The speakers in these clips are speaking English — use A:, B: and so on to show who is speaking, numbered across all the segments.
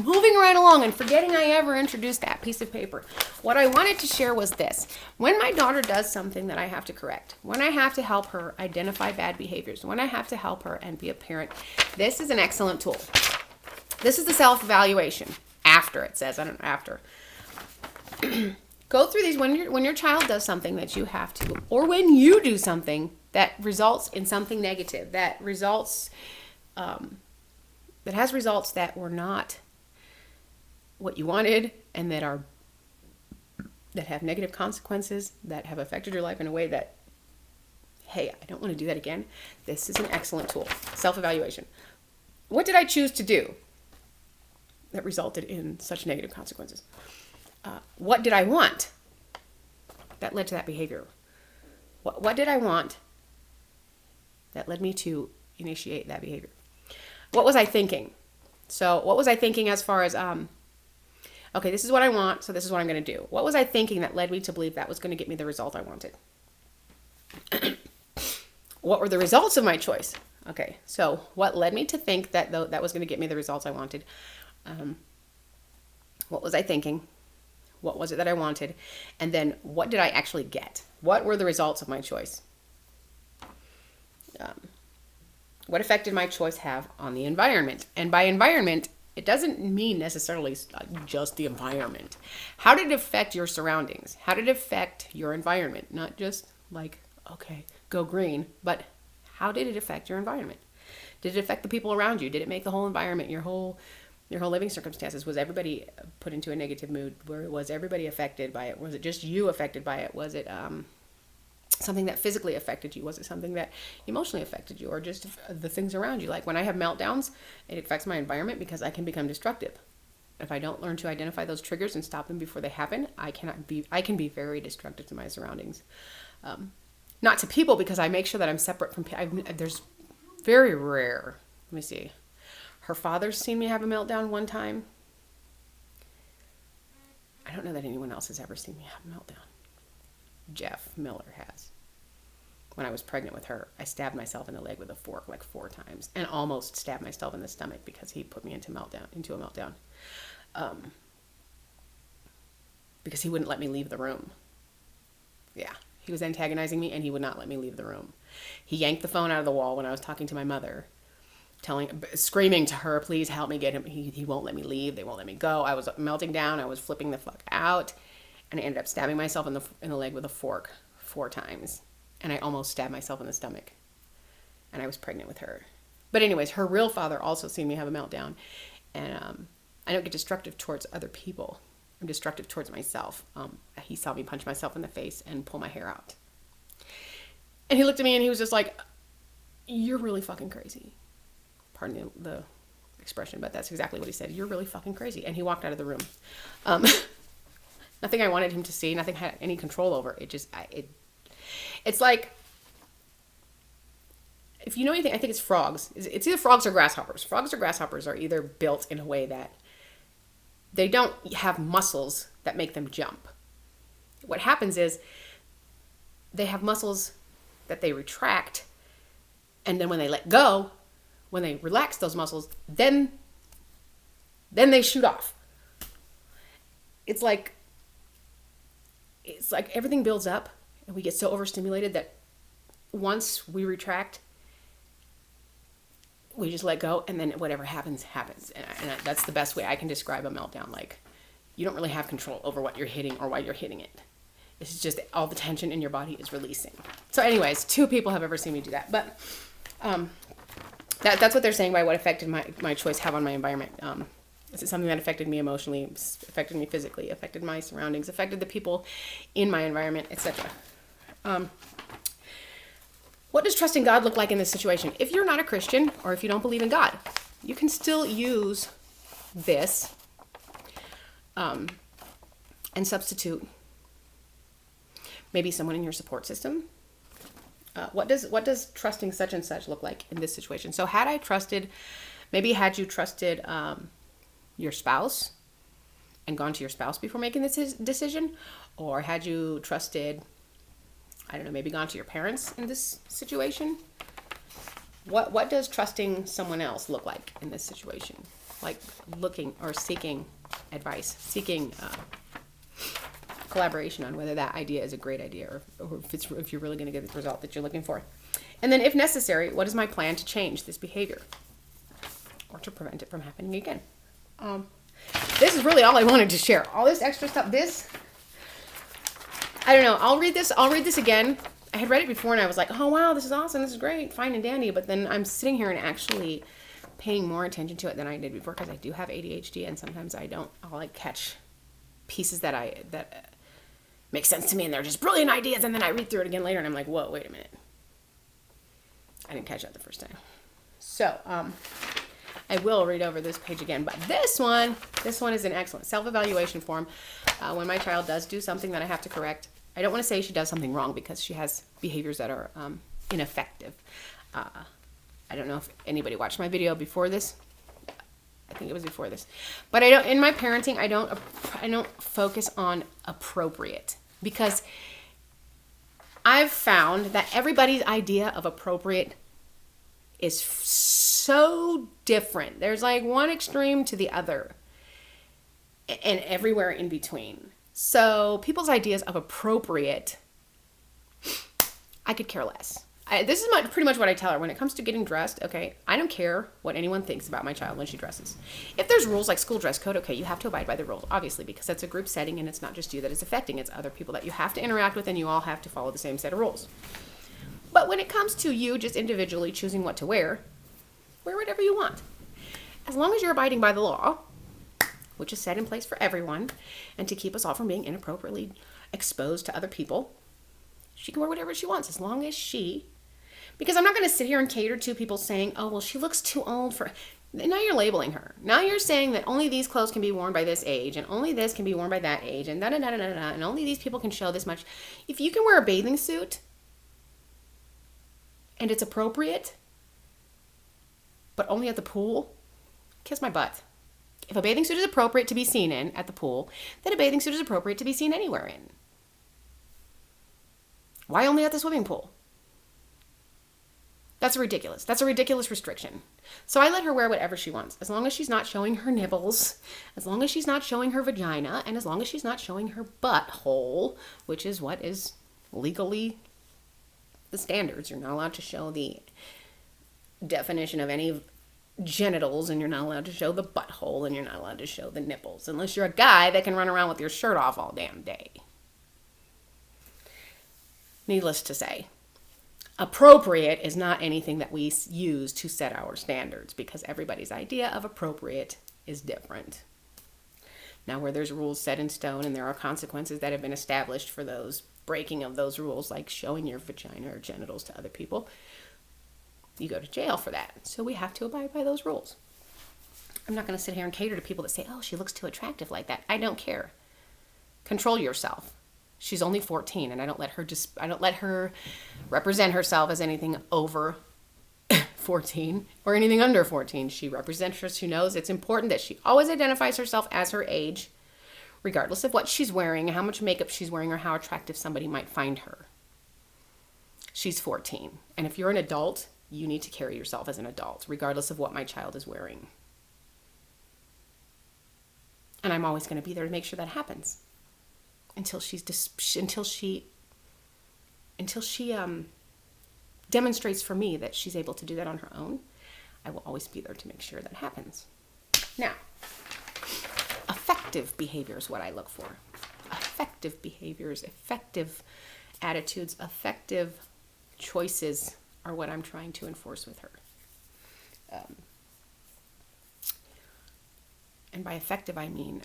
A: moving right along and forgetting I ever introduced that piece of paper. What I wanted to share was this. When my daughter does something that I have to correct, when I have to help her identify bad behaviors, when I have to help her and be a parent, this is an excellent tool. This is the self-evaluation. After, it says, I don't know, after. Go through these when your child does something that you have to, or when you do something that results in something negative, that results, that has results that were not what you wanted, and that have negative consequences, that have affected your life in a way that, hey, I don't want to do that again. This is an excellent tool. Self-evaluation. What did I choose to do that resulted in such negative consequences? What did I want that led to that behavior? What did I want that led me to initiate that behavior? What was I thinking? So what was I thinking as far as, okay, this is what I want, so this is what I'm going to do. What was I thinking that led me to believe that was going to get me the result I wanted? What were the results of my choice? Okay, so what led me to think that that was going to get me the results I wanted? What was I thinking? What was it that I wanted? And then what did I actually get? What were the results of my choice? What effect did my choice have on the environment? And by environment, it doesn't mean necessarily just the environment. How did it affect your surroundings? How did it affect your environment? Not just like, okay, go green, but how did it affect your environment? Did it affect the people around you? Did it make the whole environment, your whole living circumstances? Was everybody put into a negative mood? Was everybody affected by it? Was it just you affected by it? Was it something that physically affected you? Was it something that emotionally affected you, or just the things around you? Like when I have meltdowns, it affects my environment because I can become destructive. If I don't learn to identify those triggers and stop them before they happen, I can be very destructive to my surroundings. Not to people, because I make sure that I'm separate from people. There's very rare. Let me see. Her father's seen me have a meltdown one time. I don't know that anyone else has ever seen me have a meltdown. Jeff Miller has. When I was pregnant with her, I stabbed myself in the leg with a fork like 4 times, and almost stabbed myself in the stomach because he put me into a meltdown. Because he wouldn't let me leave the room. Yeah, he was antagonizing me, and he would not let me leave the room. He yanked the phone out of the wall when I was talking to my mother, screaming to her, please help me get him. He won't let me leave. They won't let me go. I was melting down. I was flipping the fuck out. And I ended up stabbing myself in the leg with a fork 4 times. And I almost stabbed myself in the stomach. And I was pregnant with her. But anyways, her real father also seen me have a meltdown. And I don't get destructive towards other people. I'm destructive towards myself. He saw me punch myself in the face and pull my hair out. And he looked at me and he was just like, you're really fucking crazy. Pardon the expression, but that's exactly what he said. You're really fucking crazy. And he walked out of the room. Nothing I wanted him to see, nothing I had any control over. It's like, if you know anything, I think it's frogs. It's either frogs or grasshoppers. Frogs or grasshoppers are either built in a way that they don't have muscles that make them jump. What happens is they have muscles that they retract, and then when they let go, when they relax those muscles, then they shoot off. It's like everything builds up, and we get so overstimulated that once we retract, we just let go, and then whatever happens, happens. And that's the best way I can describe a meltdown. Like, you don't really have control over what you're hitting or why you're hitting it. It's just all the tension in your body is releasing. So anyways, 2 people have ever seen me do that. But that's what they're saying by what affected my choice have on my environment. Is it something that affected me emotionally, affected me physically, affected my surroundings, affected the people in my environment, etc. What does trusting God look like in this situation? If you're not a Christian, or if you don't believe in God, you can still use this and substitute maybe someone in your support system. What does trusting such and such look like in this situation? So had you trusted your spouse and gone to your spouse before making this decision? Or had you trusted, I don't know, maybe gone to your parents in this situation? What does trusting someone else look like in this situation? Like looking or seeking advice, seeking collaboration on whether that idea is a great idea or if you're really going to get the result that you're looking for. And then if necessary, what is my plan to change this behavior or to prevent it from happening again? This is really all I wanted to share. All this extra stuff, I don't know. I'll read this again. I had read it before and I was like, oh wow, this is awesome. This is great. Fine and dandy. But then I'm sitting here and actually paying more attention to it than I did before because I do have ADHD and sometimes I don't. I'll like catch pieces that make sense to me and they're just brilliant ideas and then I read through it again later and I'm like, whoa, wait a minute. I didn't catch that the first time. So, I will read over this page again, but this one is an excellent self-evaluation form. When my child does do something that I have to correct, I don't want to say she does something wrong because she has behaviors that are ineffective. I don't know if anybody watched my video before this. I think it was before this, but in my parenting, I don't focus on appropriate because I've found that everybody's idea of appropriate is so different. There's like one extreme to the other and everywhere in between. So people's ideas of appropriate, I could care less. This is pretty much what I tell her. When it comes to getting dressed, okay, I don't care what anyone thinks about my child when she dresses. If there's rules like school dress code, okay, you have to abide by the rules, obviously, because that's a group setting and it's not just you that it's affecting, it's other people that you have to interact with and you all have to follow the same set of rules. But when it comes to you just individually choosing what to wear whatever you want. As long as you're abiding by the law, which is set in place for everyone, and to keep us all from being inappropriately exposed to other people, she can wear whatever she wants as long as because I'm not going to sit here and cater to people saying, oh, well, she looks too old for... Now you're labeling her. Now you're saying that only these clothes can be worn by this age, and only this can be worn by that age, and da-da-da-da-da-da, and only these people can show this much. If you can wear a bathing suit, and it's appropriate, but only at the pool, kiss my butt. If a bathing suit is appropriate to be seen in at the pool, then a bathing suit is appropriate to be seen anywhere in. Why only at the swimming pool? That's ridiculous. That's a ridiculous restriction. So I let her wear whatever she wants, as long as she's not showing her nipples, as long as she's not showing her vagina, and as long as she's not showing her butthole, which is what is legally the standards. You're not allowed to show the definition of any genitals, and you're not allowed to show the butthole, and you're not allowed to show the nipples, unless you're a guy that can run around with your shirt off all damn day. Needless to say, appropriate is not anything that we use to set our standards because everybody's idea of appropriate is different. Now, where there's rules set in stone and there are consequences that have been established for those breaking of those rules, like showing your vagina or genitals to other people, you go to jail for that. So we have to abide by those rules. I'm not going to sit here and cater to people that say, oh, she looks too attractive like that. I don't care. Control yourself. She's only 14, and I don't let her represent herself as anything over 14 or anything under 14. She represents her. She knows it's important that she always identifies herself as her age, regardless of what she's wearing, how much makeup she's wearing, or how attractive somebody might find her. She's 14, and if you're an adult, you need to carry yourself as an adult, regardless of what my child is wearing. And I'm always going to be there to make sure that happens. Until she demonstrates for me that she's able to do that on her own, I will always be there to make sure that happens. Now, effective behavior is what I look for. Effective behaviors, effective attitudes, effective choices are what I'm trying to enforce with her. And by effective, I mean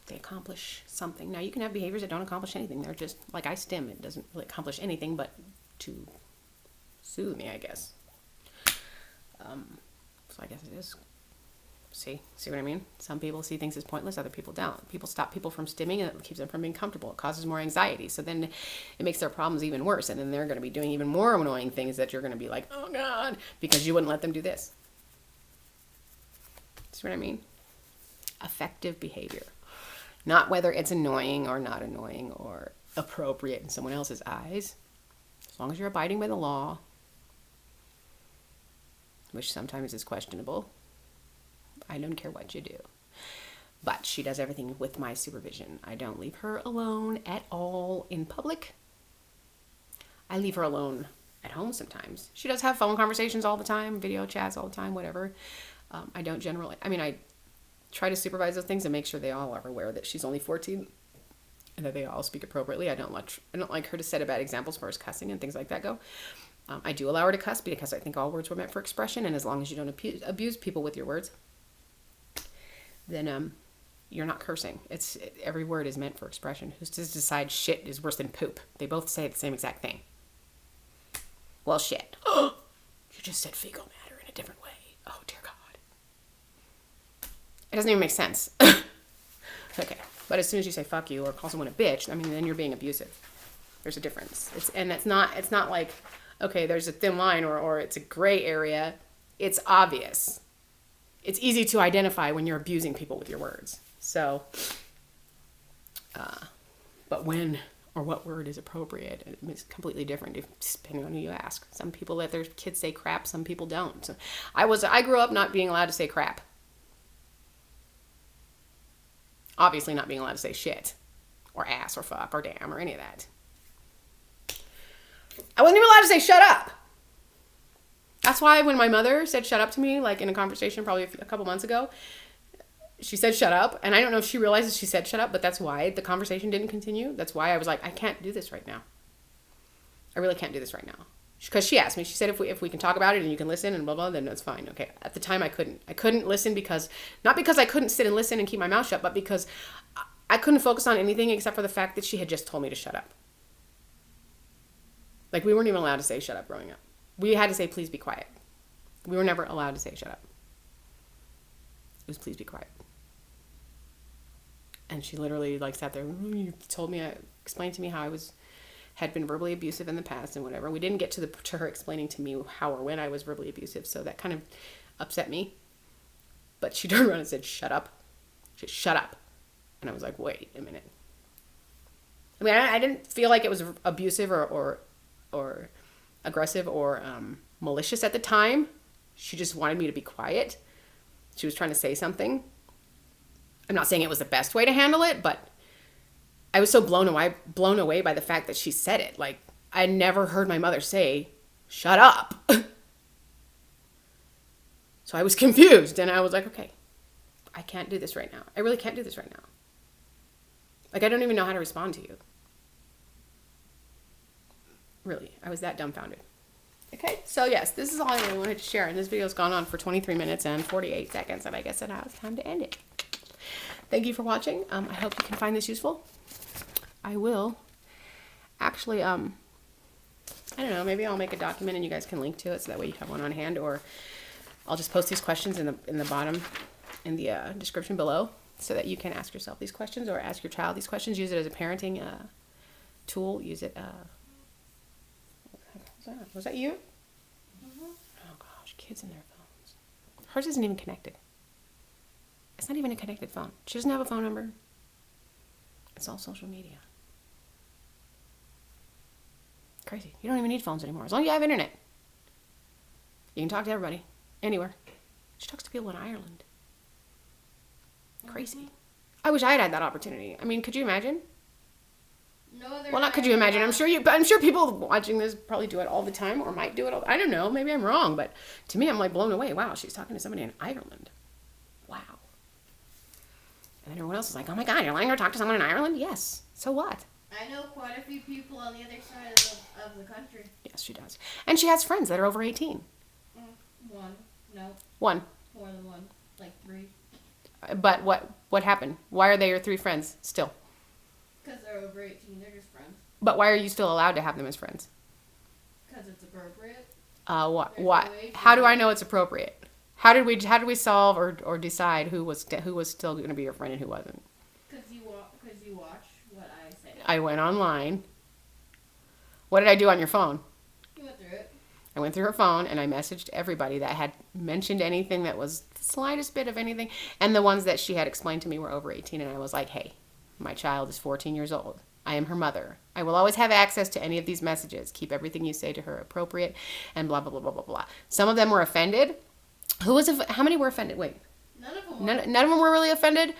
A: they accomplish something. Now, you can have behaviors that don't accomplish anything. They're just, like I stim, it doesn't really accomplish anything but to soothe me, I guess. So I guess it is. See what I mean? Some people see things as pointless, other people don't. People stop people from stimming, and it keeps them from being comfortable. It causes more anxiety. So then it makes their problems even worse, and then they're going to be doing even more annoying things that you're going to be like, oh God, because you wouldn't let them do this. See what I mean? Effective behavior. Not whether it's annoying or not annoying or appropriate in someone else's eyes. As long as you're abiding by the law, which sometimes is questionable. I don't care what you do. But she does everything with my supervision. I don't leave her alone at all in public. I leave her alone at home sometimes. She does have phone conversations all the time, video chats all the time, whatever. I don't generally, I try to supervise those things and make sure they all are aware that she's only 14 and that they all speak appropriately. I don't like her to set a bad example as far as cussing and things like that go. I do allow her to cuss because I think all words were meant for expression, and as long as you don't abuse people with your words, then you're not cursing. Every word is meant for expression. Who's to decide shit is worse than poop? They both say the same exact thing. Well, shit. You just said fecal matter in a different way. Oh, dear God. It doesn't even make sense. Okay. But as soon as you say fuck you or call someone a bitch, then you're being abusive. There's a difference. It's not like, okay, there's a thin line or it's a gray area. It's obvious. It's easy to identify when you're abusing people with your words. So, but when or what word is appropriate, it's completely different depending on who you ask. Some people let their kids say crap, some people don't. So I grew up not being allowed to say crap. Obviously not being allowed to say shit or ass or fuck or damn or any of that. I wasn't even allowed to say shut up. That's why when my mother said shut up to me, like in a conversation probably a couple months ago, she said shut up. And I don't know if she realizes she said shut up, but that's why the conversation didn't continue. That's why I was like, I can't do this right now. I really can't do this right now. Because she asked me, she said, if we can talk about it and you can listen and blah, blah, then that's fine. Okay. At the time I couldn't. I couldn't listen not because I couldn't sit and listen and keep my mouth shut, but because I couldn't focus on anything except for the fact that she had just told me to shut up. Like, we weren't even allowed to say shut up growing up. We had to say, please be quiet. We were never allowed to say shut up. It was please be quiet. And she literally sat there, you explained to me how I had been verbally abusive in the past and whatever. We didn't get to her explaining to me how or when I was verbally abusive, so that kind of upset me. But she turned around and said, shut up. She said, shut up. And I was like, wait a minute. I didn't feel like it was abusive or aggressive or malicious at the time. She just wanted me to be quiet. She was trying to say something. I'm not saying it was the best way to handle it, but I was so blown away by the fact that she said it. Like, I never heard my mother say, shut up. So I was confused, and I was like, okay, I can't do this right now. I really can't do this right now. Like, I don't even know how to respond to you. Really, I was that dumbfounded. Okay, so yes, this is all I really wanted to share, and this video's gone on for 23 minutes and 48 seconds, and I guess now it's time to end it. Thank you for watching. I hope you can find this useful. I will actually, I don't know, maybe I'll make a document and you guys can link to it so that way you have one on hand, or I'll just post these questions in the bottom, in the description below, so that you can ask yourself these questions or ask your child these questions. Use it as a parenting tool. Use it, was that you? Mm-hmm. Oh gosh, kids and their phones. Hers isn't even connected. It's not even a connected phone. She doesn't have a phone number. It's all social media. Crazy. You don't even need phones anymore. As long as you have internet. You can talk to everybody. Anywhere. She talks to people in Ireland. Crazy. I wish I had that opportunity. Could you imagine? Well, not could you imagine. I'm sure people watching this probably do it all the time or might do it I don't know. Maybe I'm wrong. But to me, I'm like blown away. Wow, she's talking to somebody in Ireland. Wow. And then everyone else is like, oh my God, you're letting her talk to someone in Ireland? Yes. So what?
B: I know quite a few people on the other side of the country.
A: Yes, she does. And she has friends that are over 18.
B: One. No.
A: One.
B: More than one. Like 3.
A: But what happened? Why are they your 3 friends still?
B: Because they're over 18. They're just friends.
A: But why are you still allowed to have them as friends?
B: Because it's appropriate.
A: What? How do I know it's appropriate? How did we solve or decide who was still going to be your friend and who wasn't?
B: Because you watch what I say.
A: I went online. What did I do on your phone?
B: You went through it.
A: I went through her phone and I messaged everybody that had mentioned anything that was the slightest bit of anything, and the ones that she had explained to me were over 18, and I was like, hey, my child is 14 years old. I am her mother. I will always have access to any of these messages. Keep everything you say to her appropriate and blah, blah, blah, blah, blah, blah. Some of them were offended. How many were offended? Wait.
B: None of them.
A: None of them were really offended.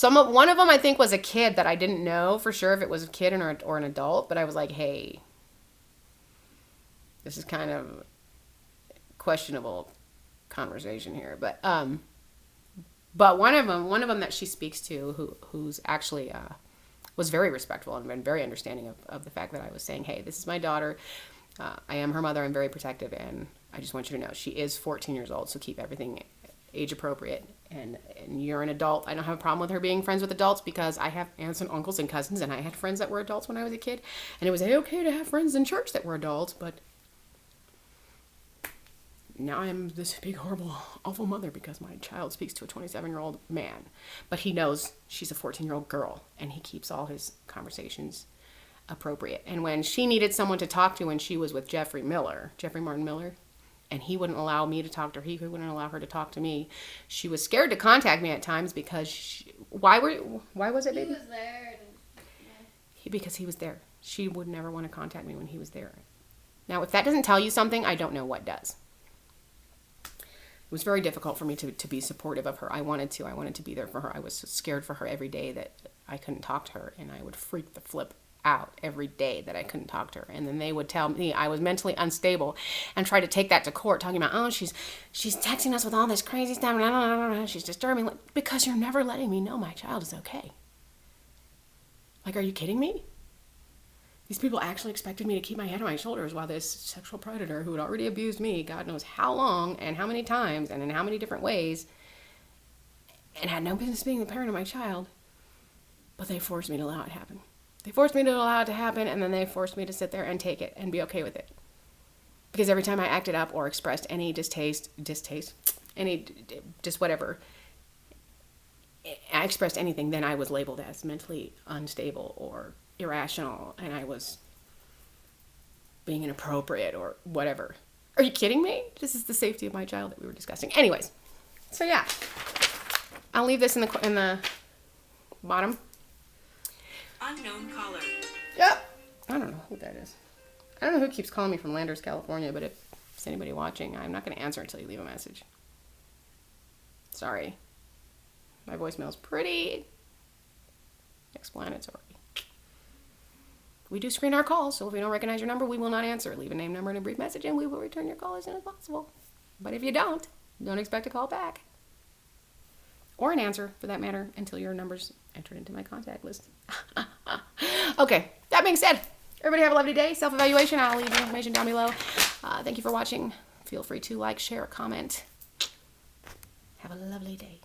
A: One of them I think was a kid that I didn't know for sure if it was a kid or an adult, but I was like, hey, this is kind of questionable conversation here. But one of them that she speaks to, who's actually was very respectful and been very understanding of the fact that I was saying, hey, this is my daughter. I am her mother. I'm very protective, and I just want you to know she is 14 years old, so keep everything age appropriate. And you're an adult. I don't have a problem with her being friends with adults because I have aunts and uncles and cousins, and I had friends that were adults when I was a kid, and it was okay to have friends in church that were adults, but now I'm this big, horrible, awful mother because my child speaks to a 27-year-old man. But he knows she's a 14-year-old girl, and he keeps all his conversations appropriate. And when she needed someone to talk to when she was with Jeffrey Martin Miller, and he wouldn't allow me to talk to her, he wouldn't allow her to talk to me, she was scared to contact me at times because why was it, baby?
B: He was there.
A: Because he was there. She would never want to contact me when he was there. Now, if that doesn't tell you something, I don't know what does. It was very difficult for me to be supportive of her. I wanted to be there for her. I was scared for her every day that I couldn't talk to her, and I would freak the flip out every day that I couldn't talk to her. And then they would tell me I was mentally unstable and try to take that to court, talking about, oh, she's texting us with all this crazy stuff, she's disturbing, because you're never letting me know my child is okay. Like, are you kidding me? These people actually expected me to keep my head on my shoulders while this sexual predator who had already abused me, God knows how long and how many times and in how many different ways, and had no business being the parent of my child, but they forced me to allow it to happen. They forced me to allow it to happen, and then they forced me to sit there and take it and be okay with it. Because every time I acted up or expressed any distaste, any just whatever, I expressed anything, then I was labeled as mentally unstable or irrational, and I was being inappropriate or whatever. Are you kidding me? This is the safety of my child that we were discussing. Anyways, so yeah, I'll leave this in the bottom.
C: Unknown caller.
A: Yep. I don't know who that is. I don't know who keeps calling me from Landers, California, but if there's anybody watching, I'm not going to answer until you leave a message. Sorry. My voicemail's pretty explanatory. We do screen our calls, so if we don't recognize your number, we will not answer. Leave a name, number, and a brief message, and we will return your call as soon as possible. But if you don't expect a call back. Or an answer, for that matter, until your number's entered into my contact list. Okay, that being said, everybody have a lovely day. Self-evaluation, I'll leave the information down below. Thank you for watching. Feel free to like, share, comment. Have a lovely day.